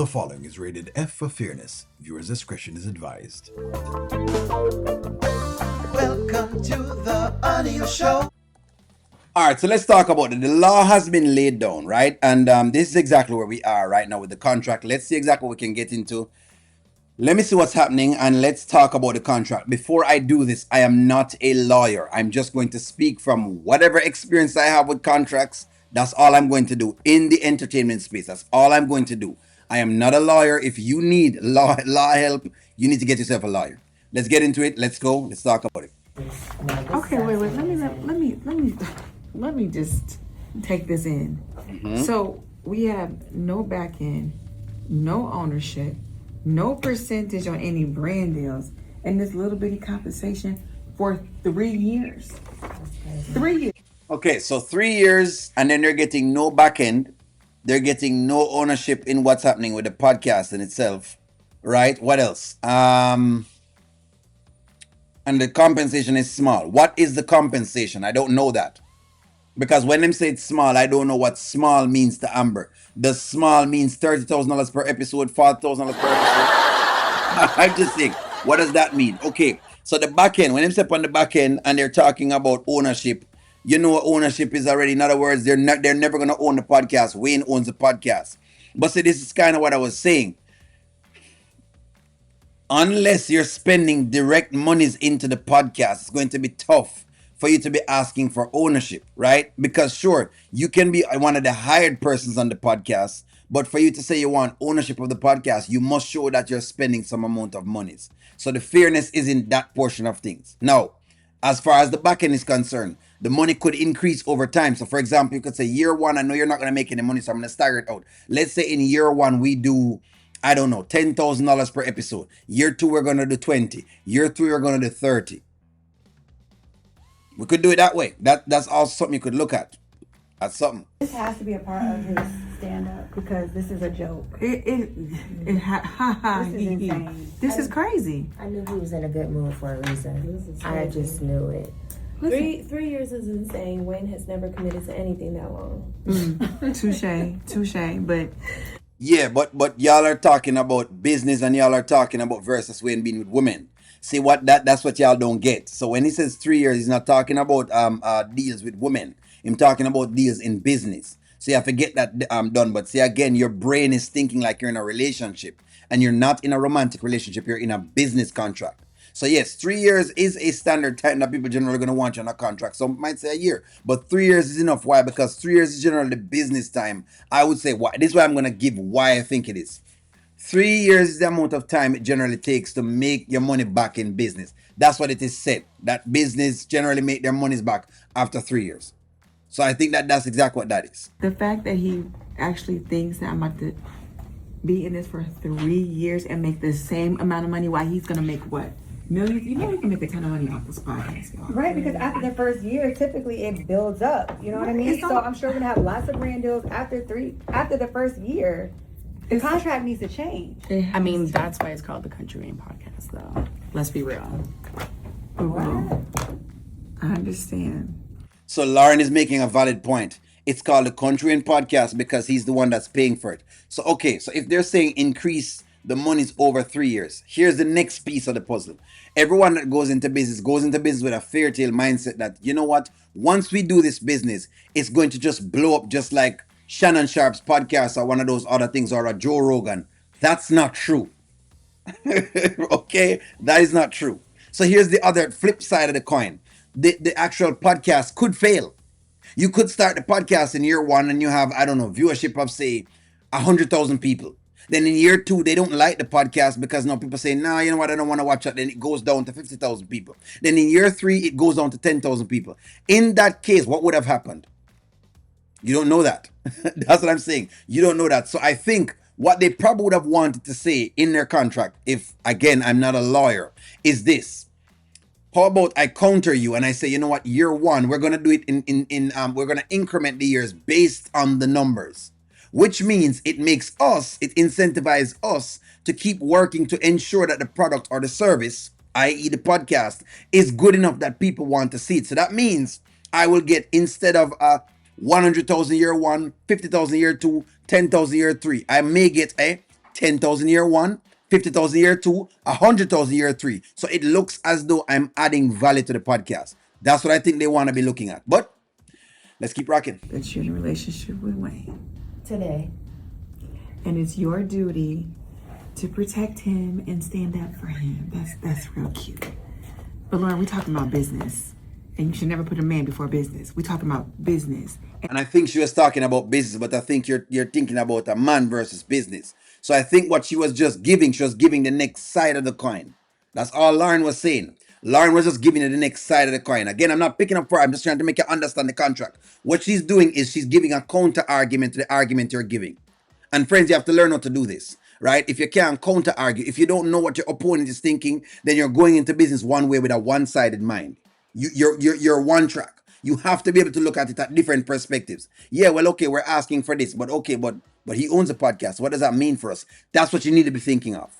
The following is rated F for fairness. Viewers' discretion is advised. Welcome to the audio show. All right, so let's talk about it. The law has been laid down, right? And this is exactly where we are right now with the contract. Let's see exactly what we can get into. Let me see what's happening and let's talk about the contract. Before I do this, I am not a lawyer. I'm just going to speak from whatever experience I have with contracts. That's all I'm going to do in the entertainment space. That's all I'm going to do. I am not a lawyer. If you need law help, you need to get yourself a lawyer. Let's get into it. Let's go. Let's talk about it. Okay, wait. Let me just take this in. So we have no back end, no ownership, no percentage on any brand deals, and this little bitty compensation for 3 years. 3 years. Okay, so 3 years, and then they're getting no back end. They're getting no ownership in what's happening with the podcast in itself, right? What else? And the compensation is small. What is the compensation? I don't know that. Because when them say it's small, I don't know what small means to Amber. Does small means $30,000 per episode, $40,000 per episode? I'm just saying, what does that mean? Okay, so the back end, when them step on the back end and they're talking about ownership, you know what ownership is already. In other words, they're never gonna own the podcast. Wayne owns the podcast. But see, this is kind of what I was saying. Unless you're spending direct monies into the podcast, it's going to be tough for you to be asking for ownership, right? Because sure, you can be one of the hired persons on the podcast, but for you to say you want ownership of the podcast, you must show that you're spending some amount of monies. So the fairness is in that portion of things. Now, as far as the back end is concerned, the money could increase over time. So for example, you could say year one, I know you're not going to make any money, so I'm going to stagger it out. Let's say in year one, we do, I don't know, $10,000 per episode. Year two, we're going to do 20. Year three, we're going to do 30. We could do it that way. That's also something you could look at. That's something. This has to be a part of his stand-up because this is a joke. This is insane. This is crazy. I knew he was in a good mood for a reason. I just knew it. Three years is insane. Wayne has never committed to anything that long. Touche. But yeah, but y'all are talking about business and y'all are talking about versus Wayne being with women. See what that's what y'all don't get. So when he says 3 years, he's not talking about deals with women. He's talking about deals in business. So you have to get that done. But see, again, your brain is thinking like you're in a relationship, and you're not in a romantic relationship. You're in a business contract. So yes, 3 years is a standard time that people generally going to want you on a contract. Some might say a year, but 3 years is enough. Why? Because 3 years is generally the business time. I would say why. This is why I'm going to give why I think it is. 3 years is the amount of time it generally takes to make your money back in business. That's what it is said. That business generally make their monies back after 3 years. So I think that's exactly what that is. the fact that he actually thinks that I'm about to be in this for 3 years and make the same amount of money while he's gonna make what? Millions? You know he can make a ton of money off this podcast, y'all. Right, because after the first year, typically it builds up. You know what I mean? So I'm sure we're gonna have lots of brand deals after the first year. The contract needs to change. I mean, that's why it's called the Kountry Wayne podcast, though. Let's be real. I understand. So Lauren is making a valid point. It's called the Kountry Wayne podcast because he's the one that's paying for it. So okay, so if they're saying increase the monies over 3 years, here's the next piece of the puzzle. Everyone that goes into business with a fairy tale mindset that, you know what, once we do this business, it's going to just blow up just like Shannon Sharp's podcast or one of those other things or a Joe Rogan. That's not true. Okay, that is not true. So here's the other flip side of the coin. The actual podcast could fail. You could start the podcast in year one and you have, I don't know, viewership of say 100,000 people. Then in year two, they don't like the podcast because now people say, nah, you know what, I don't want to watch it. Then it goes down to 50,000 people. Then in year three, it goes down to 10,000 people. In that case, what would have happened? You don't know that. That's what I'm saying. You don't know that. So I think what they probably would have wanted to say in their contract, if again, I'm not a lawyer, is this. How about I counter you and I say, you know what, year one, we're going to do it we're going to increment the years based on the numbers, which means it incentivizes us to keep working to ensure that the product or the service, i.e. the podcast, is good enough that people want to see it. So that means I will get, instead of 100,000 year one, 50,000 year two, 10,000 year three, I may get 10,000 year one, 50,000 year two, 100,000 year three. So it looks as though I'm adding value to the podcast. That's what I think they want to be looking at. But let's keep rocking. That you're in a relationship with Wayne. Today. And it's your duty to protect him and stand up for him. That's real cute. But Lauren, we're talking about business. And you should never put a man before business. We're talking about business. And I think she was talking about business, but I think you're thinking about a man versus business. So I think what she was giving the next side of the coin. That's all Lauren was saying. Lauren was just giving you the next side of the coin. Again, I'm not picking up for her. I'm just trying to make you understand the contract. What she's doing is she's giving a counter argument to the argument you're giving. And friends, you have to learn how to do this, right? If you can't counter argue, if you don't know what your opponent is thinking, then you're going into business one way with a one-sided mind. You're one track. You have to be able to look at it at different perspectives. Yeah, well, okay, we're asking for this, but okay, but he owns a podcast. What does that mean for us? That's what you need to be thinking of.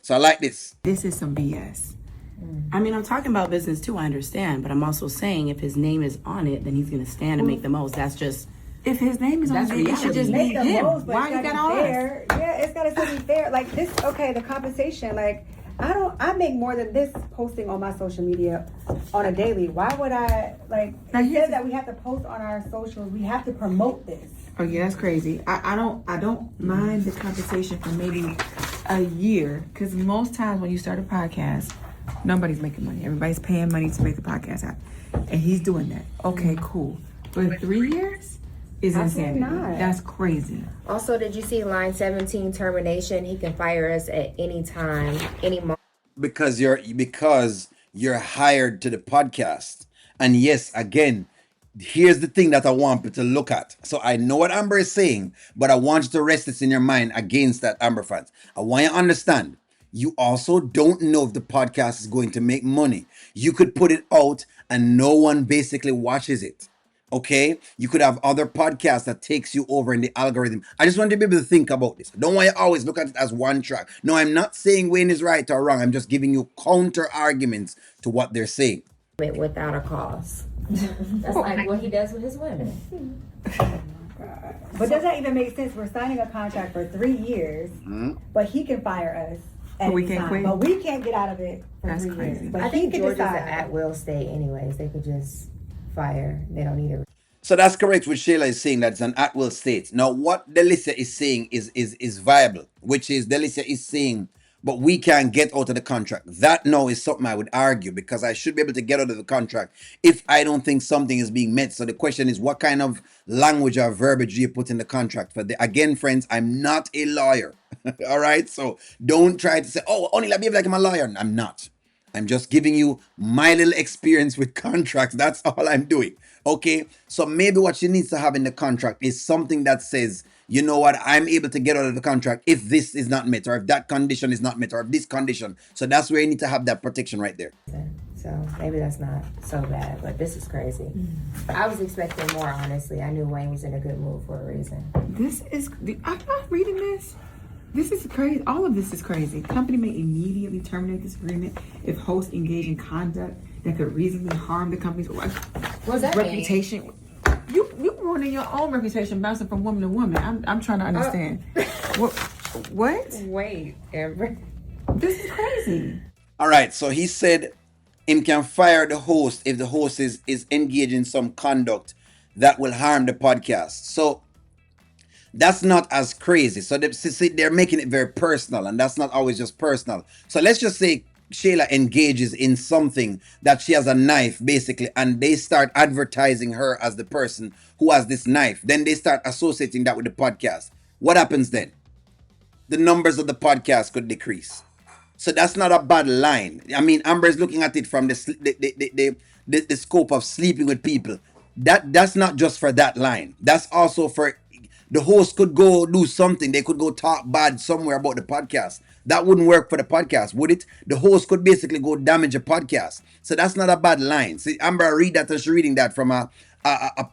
So I like this. This is some BS. I mean, I'm talking about business too, I understand, but I'm also saying if his name is on it, then he's going to stand and make the most. That's just... If his name is on it, it should just be Make the him. most, but Why it's you got gotta all be us? fair. Yeah, it's gotta still be fair. Like this, okay, the compensation, like I make more than this posting on my social media on a daily. Why would I Now, instead that we have to post on our socials, we have to promote this. Oh yeah, that's crazy. I don't mind the compensation for maybe a year, because most times when you start a podcast, nobody's making money. Everybody's paying money to make the podcast happen, and he's doing that. Okay, cool. But 3 years is Absolutely insanity. not. That's crazy. Also, did you see line 17 termination? He can fire us at any time, any moment. Because you're hired to the podcast. And yes, again, here's the thing that I want you to look at. So I know what Amber is saying, but I want you to rest this in your mind against that, Amber fans. I want you to understand, you also don't know if the podcast is going to make money. You could put it out and no one basically watches it. Okay, you could have other podcasts that takes you over in the algorithm. I just want you to be able to think about this. I don't want you to always look at it as one track. No, I'm not saying Wayne is right or wrong. I'm just giving you counter arguments to what they're saying. Without a cause. That's like what he does with his women. But does that even make sense? We're signing a contract for 3 years, but he can fire us. But we can't quit? But we can't get out of it for That's 3 crazy. years. But I he think can Georgia's an decide. at-will state anyways. They could just fire. They don't need a... So that's correct. What Shayla is saying, that it's an at-will state. Now, what Delicia is saying is viable, which is Delicia is saying, but we can't get out of the contract. That now is something I would argue, because I should be able to get out of the contract if I don't think something is being met. So the question is, what kind of language or verbiage do you put in the contract? Again, friends, I'm not a lawyer. All right. So don't try to say, oh, only let me behave like I'm a lawyer. I'm not. I'm just giving you my little experience with contracts. That's all I'm doing. Okay. So maybe what she needs to have in the contract is something that says, you know what, I'm able to get out of the contract if this is not met, or if that condition is not met, or if this condition. So that's where you need to have that protection right there. So maybe that's not so bad, but this is crazy. I was expecting more, honestly. I knew Wayne was in a good mood for a reason. I'm not reading this. This is crazy. All of this is crazy. Company may immediately terminate this agreement if hosts engage in conduct that could reasonably harm the company's What's that reputation. mean? You ruining your own reputation, bouncing from woman to woman. I'm trying to understand. What? Wait, Amber. This is crazy. All right. So he said him can fire the host if the host is engaged in some conduct that will harm the podcast. So that's not as crazy. So they're making it very personal, and that's not always just personal. So let's just say Shayla engages in something that she has a knife, basically, and they start advertising her as the person who has this knife. Then they start associating that with the podcast. What happens then? The numbers of the podcast could decrease. So that's not a bad line. I mean, Amber is looking at it from the scope of sleeping with people. That's not just for that line. That's also for the host could go do something. They could go talk bad somewhere about the podcast. That wouldn't work for the podcast, would it? The host could basically go damage a podcast. So that's not a bad line. See, Amber, I read that, and she's reading that from a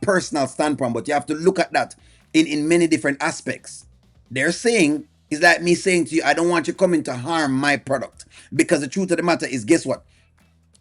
personal standpoint, but you have to look at that in many different aspects. They're saying, it's like me saying to you, I don't want you coming to harm my product. Because the truth of the matter is, guess what?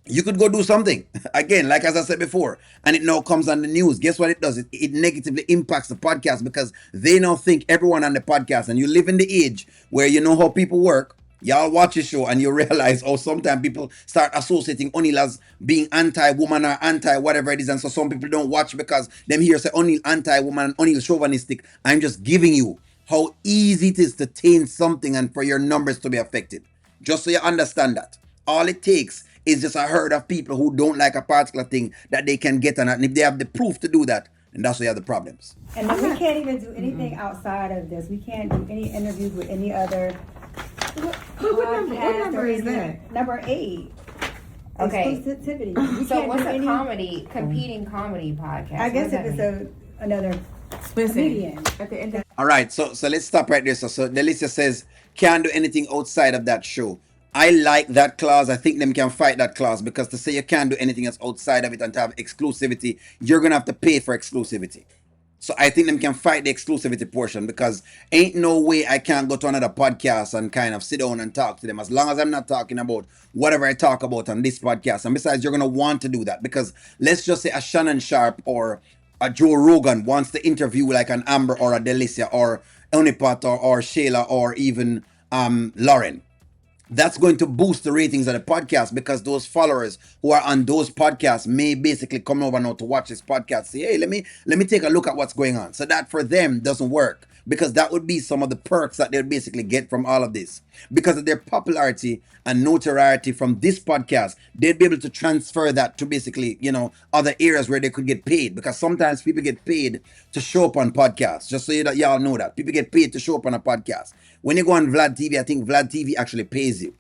You could go do something. Again, like as I said before, and it now comes on the news. Guess what it does? It negatively impacts the podcast because they now think everyone on the podcast, and you live in the age where you know how people work. Y'all watch a show and you realize, oh, sometimes people start associating O'Neill as being anti-woman or anti-whatever it is. And so some people don't watch because them here say O'Neill anti-woman and O'Neill chauvinistic. I'm just giving you how easy it is to taint something and for your numbers to be affected. Just so you understand that. All it takes is just a herd of people who don't like a particular thing that they can get on it. And if they have the proof to do that, then that's where you have the problems. And then we can't even do anything outside of this. We can't do any interviews with any other What number is that? Number 8. Okay. Exclusivity. We So can't what's do a any- competing comedy podcast? I guess What if does that it's another Listen, comedian. at the end of All right, so let's stop right there. So Delicia says can't do anything outside of that show. I like that clause. I think them can fight that clause because to say you can't do anything else outside of it and to have exclusivity, you're gonna have to pay for exclusivity. So I think them can fight the exclusivity portion because ain't no way I can't go to another podcast and kind of sit down and talk to them as long as I'm not talking about whatever I talk about on this podcast. And besides, you're gonna want to do that because let's just say a Shannon Sharp or a Joe Rogan wants to interview like an Amber or a Delicia or Onipat or Shayla or even Lauren. That's going to boost the ratings of the podcast because those followers who are on those podcasts may basically come over now to watch this podcast, say, hey, let me take a look at what's going on. So that for them doesn't work because that would be some of the perks that they'll basically get from all of this. Because of their popularity and notoriety from this podcast, they'd be able to transfer that to basically, other areas where they could get paid. Because sometimes people get paid to show up on podcasts. Just so y'all know that. People get paid to show up on a podcast. When you go on Vlad TV, I think Vlad TV actually pays you.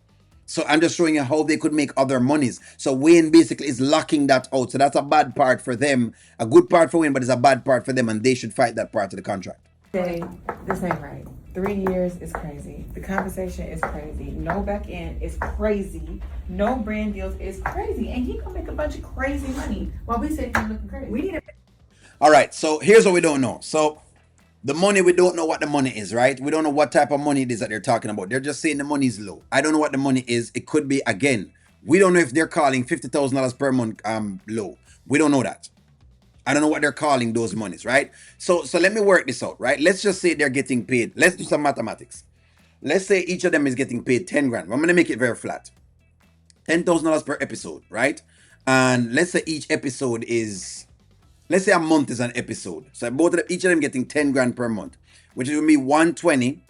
So I'm just showing you how they could make other monies. So Wayne basically is locking that out. So that's a bad part for them. A good part for Wayne, but it's a bad part for them. And they should fight that part of the contract. the day, this ain't right. 3 years is crazy. The conversation is crazy. No back end is crazy. No brand deals is crazy. And he gonna make a bunch of crazy money while we sitting here looking crazy. We need a All right. So here's what we don't know. So the money, we don't know what the money is, right? We don't know what type of money it is that they're talking about. They're just saying the money is low. I don't know what the money is. It could be, again, we don't know if they're calling $50,000 per month low. We don't know that. I don't know what they're calling those monies, right? So let me work this out, right? Let's just say they're getting paid. Let's do some mathematics. Let's say each of them is getting paid 10 grand. I'm going to make it very flat. $10,000 per episode, right? And let's say each episode is, let's say a month is an episode. So both of them, each of them getting 10 grand per month, which is going to be 120,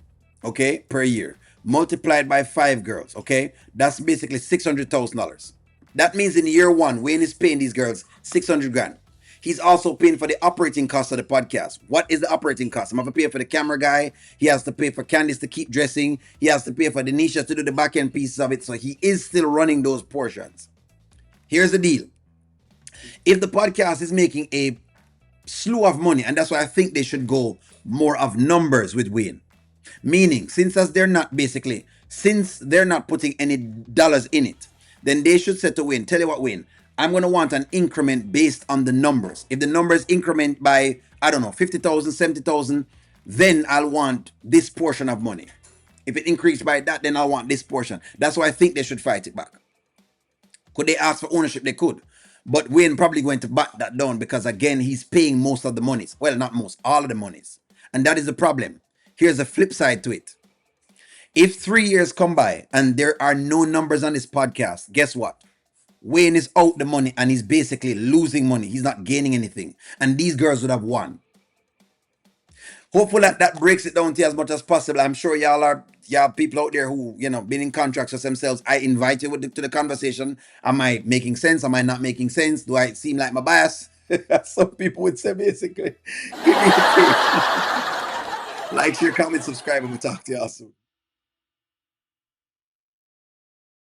okay, per year. Multiplied by 5 girls, okay? That's basically $600,000. That means in year one, Wayne is paying these girls 600 grand. He's also paying for the operating cost of the podcast. What is the operating cost? I'm going to pay for the camera guy. He has to pay for Candice to keep dressing. He has to pay for Denisha to do the back end pieces of it. So he is still running those portions. Here's the deal. If the podcast is making a slew of money, and that's why I think they should go more of numbers with Wayne. Meaning, since they're not putting any dollars in it, then they should say to Wayne, tell you what, Wayne, I'm going to want an increment based on the numbers. If the numbers increment by, I don't know, 50,000, 70,000, then I'll want this portion of money. If it increased by that, then I'll want this portion. That's why I think they should fight it back. Could they ask for ownership? They could. But Wayne probably going to back that down because, again, he's paying most of the monies. Well, not most, all of the monies. And that is the problem. Here's the flip side to it. If 3 years come by and there are no numbers on this podcast, guess what? Wayne is out the money and he's basically losing money. He's not gaining anything. And these girls would have won. Hopefully that breaks it down to you as much as possible. I'm sure y'all are people out there who, been in contracts with themselves. I invite you to the conversation. Am I making sense? Am I not making sense? Do I seem like my bias? Some people would say basically. Like, share, comment, subscribe, and we'll talk to y'all soon.